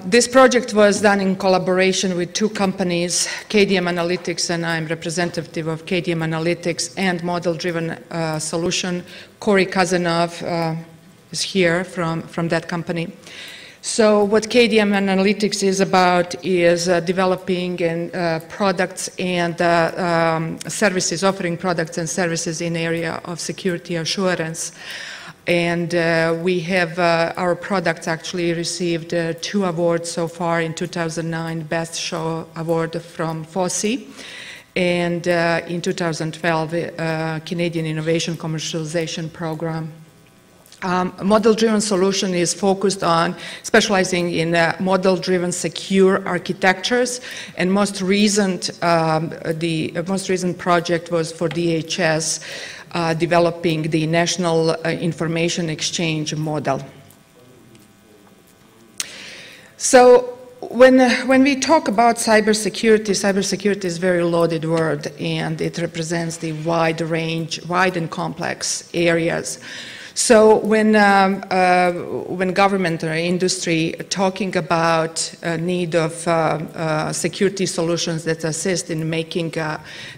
This project was done in collaboration with two companies, KDM Analytics, and I'm representative of KDM Analytics, and model-driven solution. Corey Kazanov is here from that company. So what KDM Analytics is about is developing products and services, offering products and services in area of security assurance. And we have, our products actually received 2 awards so far in 2009, Best Show Award from FOSI, and in 2012, Canadian Innovation Commercialization Program. Model-driven solution is focused on specializing in model-driven secure architectures, and the most recent project was for DHS, developing the National Information Exchange model. So when we talk about cybersecurity, cybersecurity is a very loaded word, and it represents the wide and complex areas. So when government or industry talking about need of security solutions that assist in making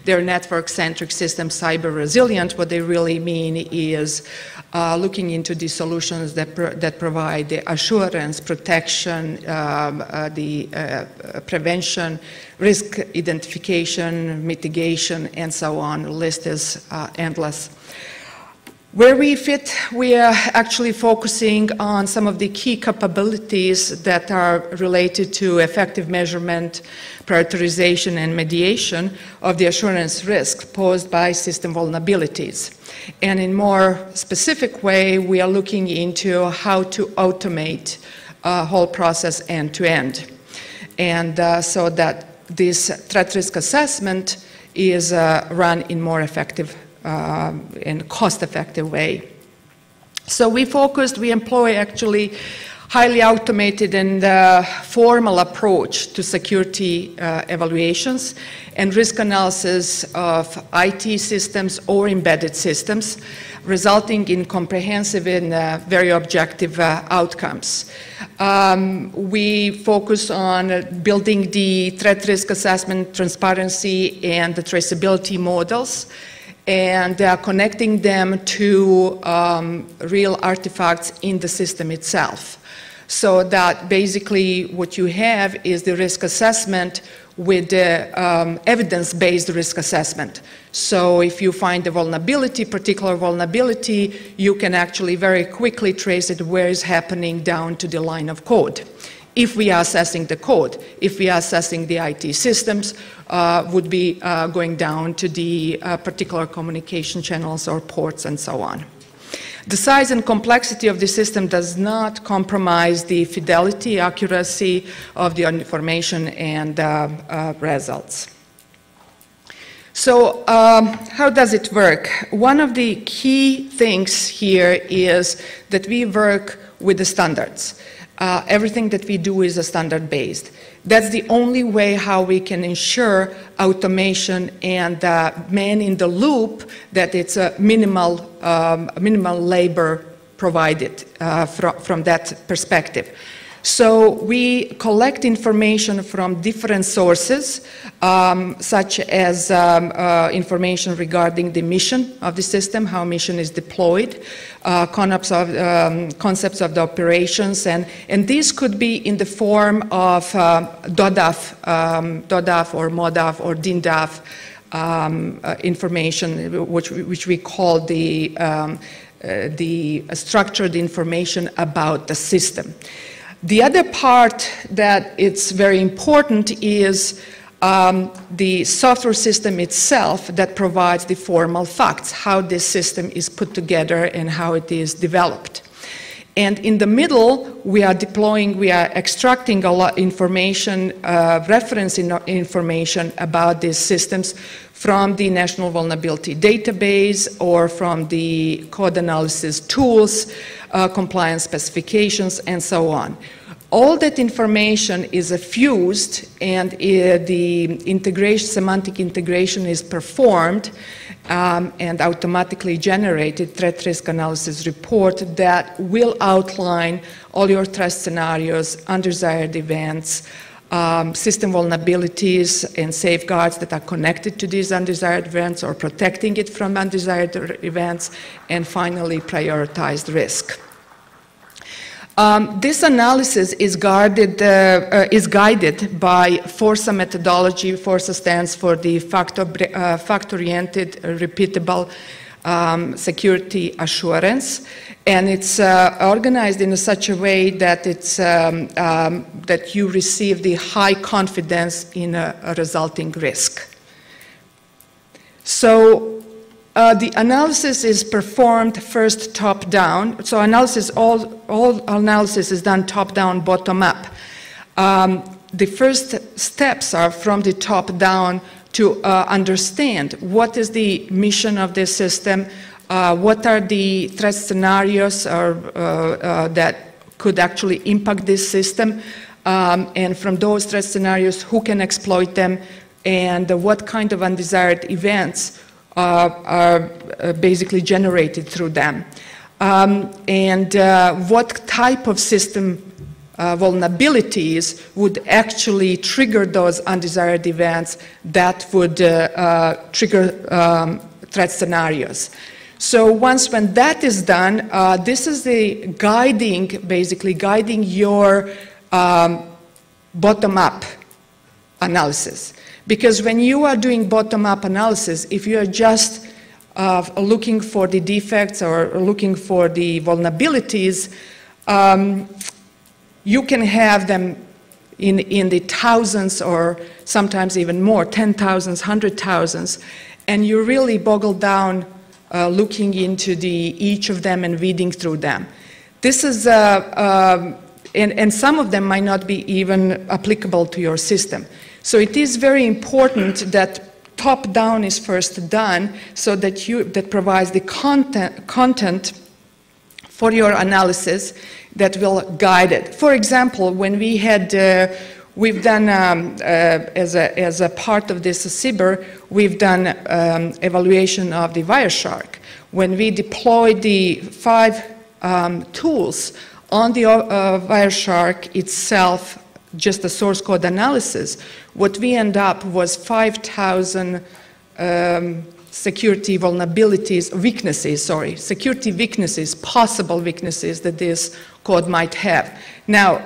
their network-centric systems cyber resilient, what they really mean is looking into the solutions that provide the assurance, protection, the prevention, risk identification, mitigation, and so on. The list is endless. Where we fit, we are actually focusing on some of the key capabilities that are related to effective measurement, prioritization, and mediation of the assurance risk posed by system vulnerabilities. And in more specific way, we are looking into how to automate a whole process end to end. And so that this threat risk assessment is run in more effective in cost-effective way. So we employ actually highly automated and formal approach to security evaluations and risk analysis of IT systems or embedded systems, resulting in comprehensive and very objective outcomes. We focus on building the threat risk assessment transparency and the traceability models, and connecting them to real artifacts in the system itself. So that basically what you have is the risk assessment with the evidence-based risk assessment. So if you find a vulnerability, particular vulnerability, you can actually very quickly trace it where it's happening down to the line of code. If we are assessing the code, if we are assessing the IT systems, would be going down to the particular communication channels or ports and so on. The size and complexity of the system does not compromise the fidelity, accuracy of the information and results. So how does it work? One of the key things here is that we work with the standards. Everything that we do is standard-based. That's the only way how we can ensure automation and man in the loop, that it's a minimal labor provided from that perspective. So we collect information from different sources, such as information regarding the mission of the system, how mission is deployed, concepts of the operations, and these could be in the form of DODAF or MODAF or DINDAF information, which we call the structured information about the system. The other part that it's very important is the software system itself that provides the formal facts, how this system is put together and how it is developed. And in the middle, we are extracting a lot of information, reference information about these systems from the National Vulnerability Database or from the code analysis tools, compliance specifications, and so on. All that information is fused, and the semantic integration is performed and automatically generated threat risk analysis report that will outline all your threat scenarios, undesired events, system vulnerabilities and safeguards that are connected to these undesired events or protecting it from undesired events, and finally prioritized risk. This analysis is guided by FORSA methodology. FORSA stands for the fact-oriented, repeatable security assurance, and it's organized in such a way that that you receive the high confidence in a resulting risk. So. The analysis is performed first top-down. So all analysis is done top-down, bottom-up. The first steps are from the top-down to understand what is the mission of this system, what are the threat scenarios that could actually impact this system, and from those threat scenarios, who can exploit them, and what kind of undesired events are basically generated through them. And what type of system vulnerabilities would actually trigger those undesired events that would trigger threat scenarios. So when that is done, this is the basically guiding your bottom-up analysis. Because when you are doing bottom-up analysis, if you are just looking for the defects or looking for the vulnerabilities, you can have them in the thousands or sometimes even more, 10,000s, 100,000s, and you really boggle down looking into each of them and reading through them. This is, and some of them might not be even applicable to your system. So it is very important that top-down is first done so that that provides the content for your analysis that will guide it. For example, when we had, we've done, as a part of this CBER, we've done evaluation of the Wireshark. When we deployed the 5 tools on the Wireshark itself, just the source code analysis, what we end up was 5,000 security vulnerabilities, security weaknesses, possible weaknesses that this code might have. Now,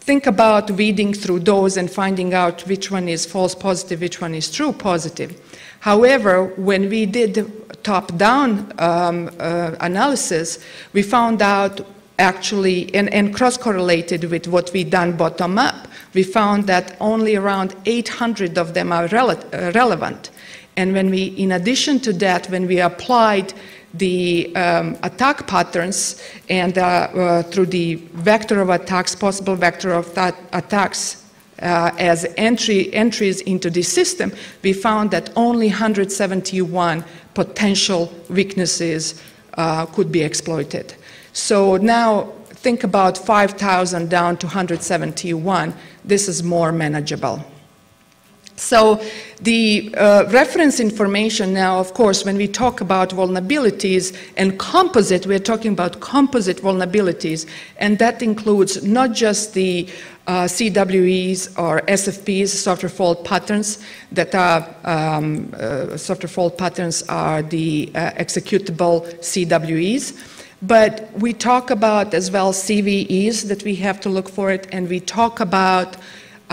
think about reading through those and finding out which one is false positive, which one is true positive. However, when we did top-down analysis, we found out actually, and cross-correlated with what we done bottom-up, we found that only around 800 of them are relevant. And when we, in addition to that, when we applied the attack patterns and through the vector of attacks, possible vector of attacks as entries into the system, we found that only 171 potential weaknesses could be exploited. So now think about 5,000 down to 171. This is more manageable. So the reference information now, of course, when we talk about vulnerabilities and composite, we're talking about composite vulnerabilities, and that includes not just the CWEs or SFPs, software fault patterns, that are software fault patterns are the executable CWEs, but we talk about as well CVEs that we have to look for it, and we talk about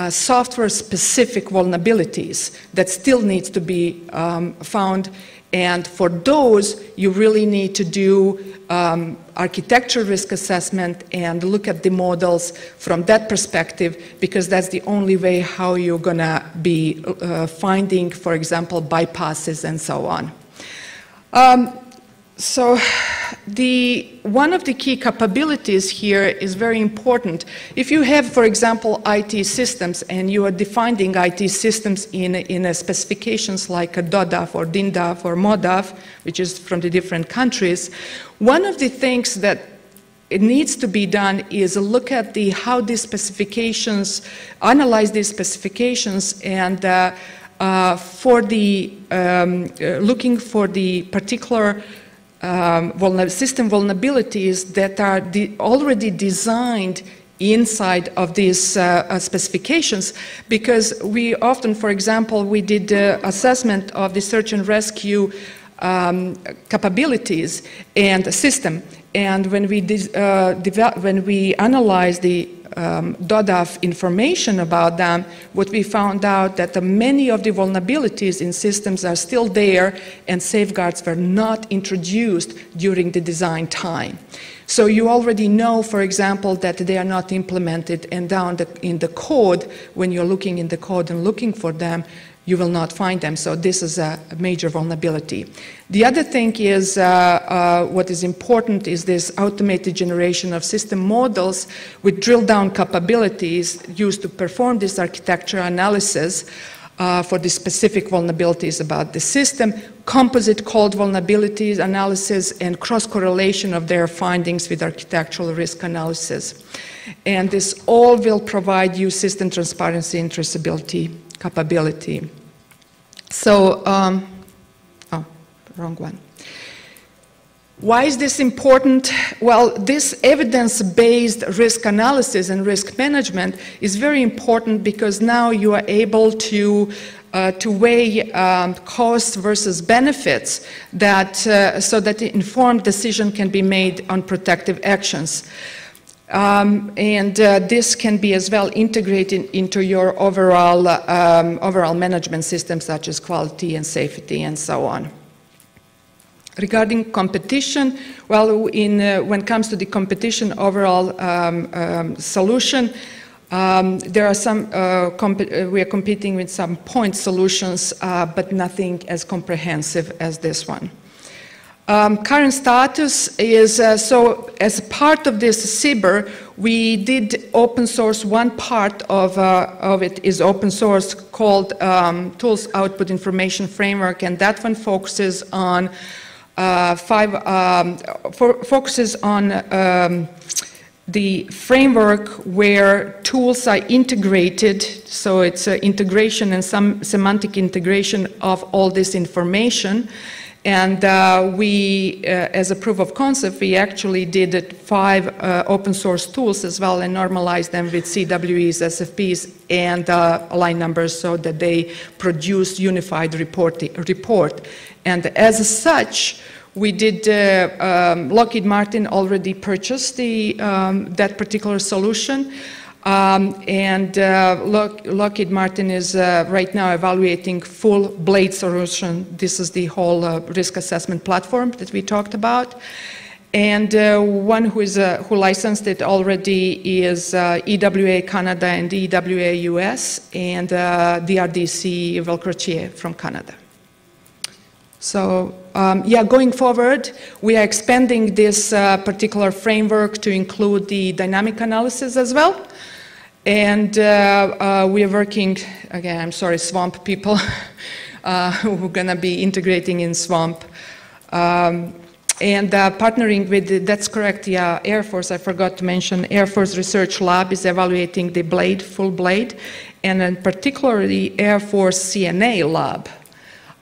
software-specific vulnerabilities that still needs to be found, and for those you really need to do architecture risk assessment and look at the models from that perspective, because that's the only way how you're gonna be finding, for example, bypasses and so on. So one of the key capabilities here is very important. If you have, for example, IT systems and you are defining IT systems in a specifications like a DODAF or DINDAF or MODAF, which is from the different countries, one of the things that it needs to be done is look at how these specifications, analyze these specifications, and looking for the particular system vulnerabilities that are already designed inside of these specifications, because we often, for example, we did assessment of the search and rescue capabilities and the system, and when we analyzed the DODAF information about them, what we found out that many of the vulnerabilities in systems are still there and safeguards were not introduced during the design time. So you already know, for example, that they are not implemented, and down in the code, when you're looking in the code and looking for them, you will not find them. So this is a major vulnerability. The other thing is, what is important is this automated generation of system models with drill-down capabilities used to perform this architecture analysis for the specific vulnerabilities about the system, composite code vulnerabilities analysis, and cross-correlation of their findings with architectural risk analysis. And this all will provide you system transparency and traceability capability. So, oh, wrong one. Why is this important? Well, this evidence-based risk analysis and risk management is very important because now you are able to weigh costs versus benefits so that the informed decision can be made on protective actions. This can be as well integrated into your overall management system, such as quality and safety and so on. Regarding competition, well, when it comes to the competition overall solution, there are some, we are competing with some point solutions, but nothing as comprehensive as this one. Current status is, so as part of this CBER, we did open source. One part of it is open source called Tools Output Information Framework, and that one focuses on the framework where tools are integrated, so it's integration and some semantic integration of all this information. And as a proof of concept, we actually did 5 open source tools as well and normalized them with CWEs, SFPs, and line numbers so that they produce unified report. And as such, we did, Lockheed Martin already purchased that particular solution. Lockheed Martin is right now evaluating full Blade solution. This is the whole risk assessment platform that we talked about. And one who licensed it already is EWA Canada and EWA US and DRDC Valcrochier from Canada. So yeah, going forward, we are expanding this particular framework to include the dynamic analysis as well. And we are working, again, I'm sorry, SWAMP people, who are going to be integrating in SWAMP. And partnering with, that's correct, yeah, Air Force, I forgot to mention, Air Force Research Lab is evaluating the Blade, full Blade, and in particular the Air Force CNA Lab.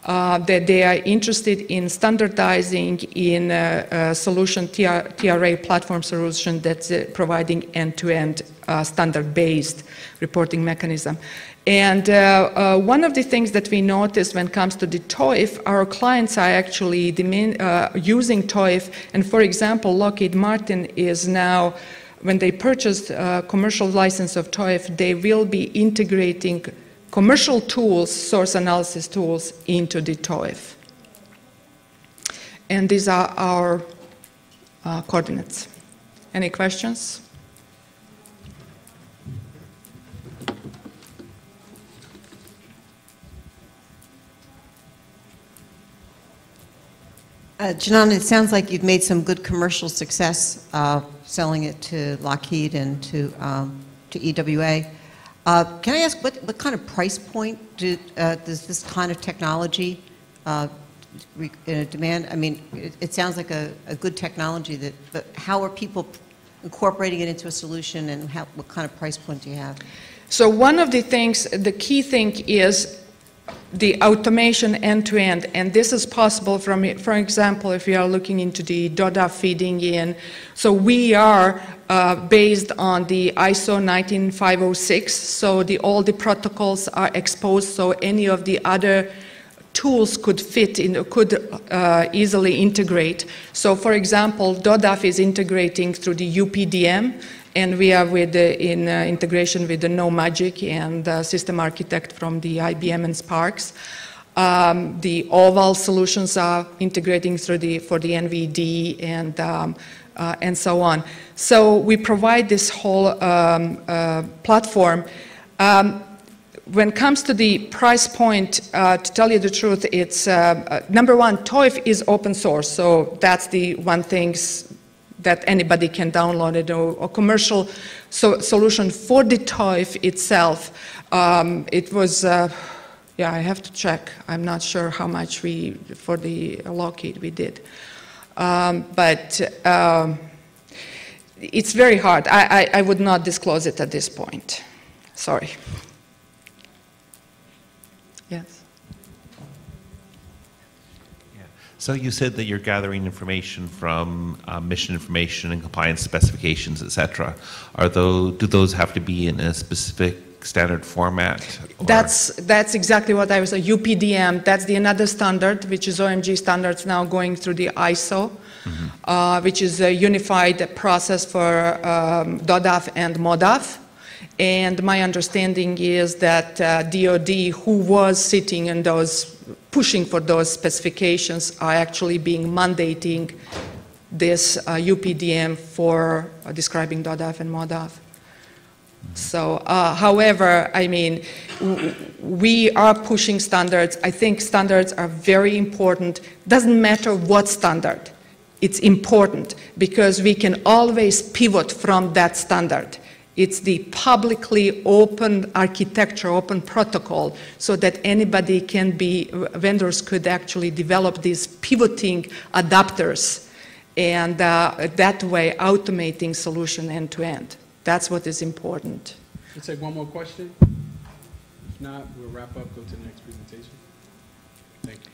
That they are interested in standardizing in a solution, TRA platform solution that's providing end-to-end standard-based reporting mechanism. And one of the things that we noticed when it comes to the TOIF, our clients are actually using TOIF. And for example, Lockheed Martin is now, when they purchased a commercial license of TOIF, they will be integrating commercial tools, source analysis tools, into the TOIF. And these are our coordinates. Any questions? Djenana, it sounds like you've made some good commercial success selling it to Lockheed and to EWA. Can I ask what kind of price point does this kind of technology demand? I mean, it sounds like a good technology, but how are people incorporating it into a solution, and what kind of price point do you have? So one of the things, the key thing is the automation end-to-end, and this is possible from, for example, if we are looking into the DODA feeding in. So we are based on the ISO 19506, so all the protocols are exposed, so any of the other tools could fit in, could easily integrate. So for example, DODAF is integrating through the UPDM, and we are with in integration with the No Magic and system architect from the IBM and Sparks. The Oval solutions are integrating through for the NVD and so on. So we provide this whole platform. When it comes to the price point, to tell you the truth, it's number one, TOIF is open source, so that's the one thing that anybody can download it, or commercial solution for the TOIF itself. It was, yeah, I have to check. I'm not sure how much for the Lockheed we did. But it's very hard. I would not disclose it at this point. Sorry. Yes. So you said that you're gathering information from mission information and compliance specifications, et cetera. Do those have to be in a specific standard format? Or? That's exactly what I was saying. UPDM, that's another standard, which is OMG standards now going through the ISO, which is a unified process for DODAF and MODAF. And my understanding is that DOD, who was sitting in those, pushing for those specifications, are actually being mandating this UPDM for describing DODAF and MODAF. So, however, I mean, we are pushing standards. I think standards are very important. Doesn't matter what standard. It's important because we can always pivot from that standard. It's the publicly open architecture, open protocol, so that anybody can vendors could actually develop these pivoting adapters, and that way automating solution end to end. That's what is important. We'll take one more question. If not, we'll wrap up, go to the next presentation. Thank you.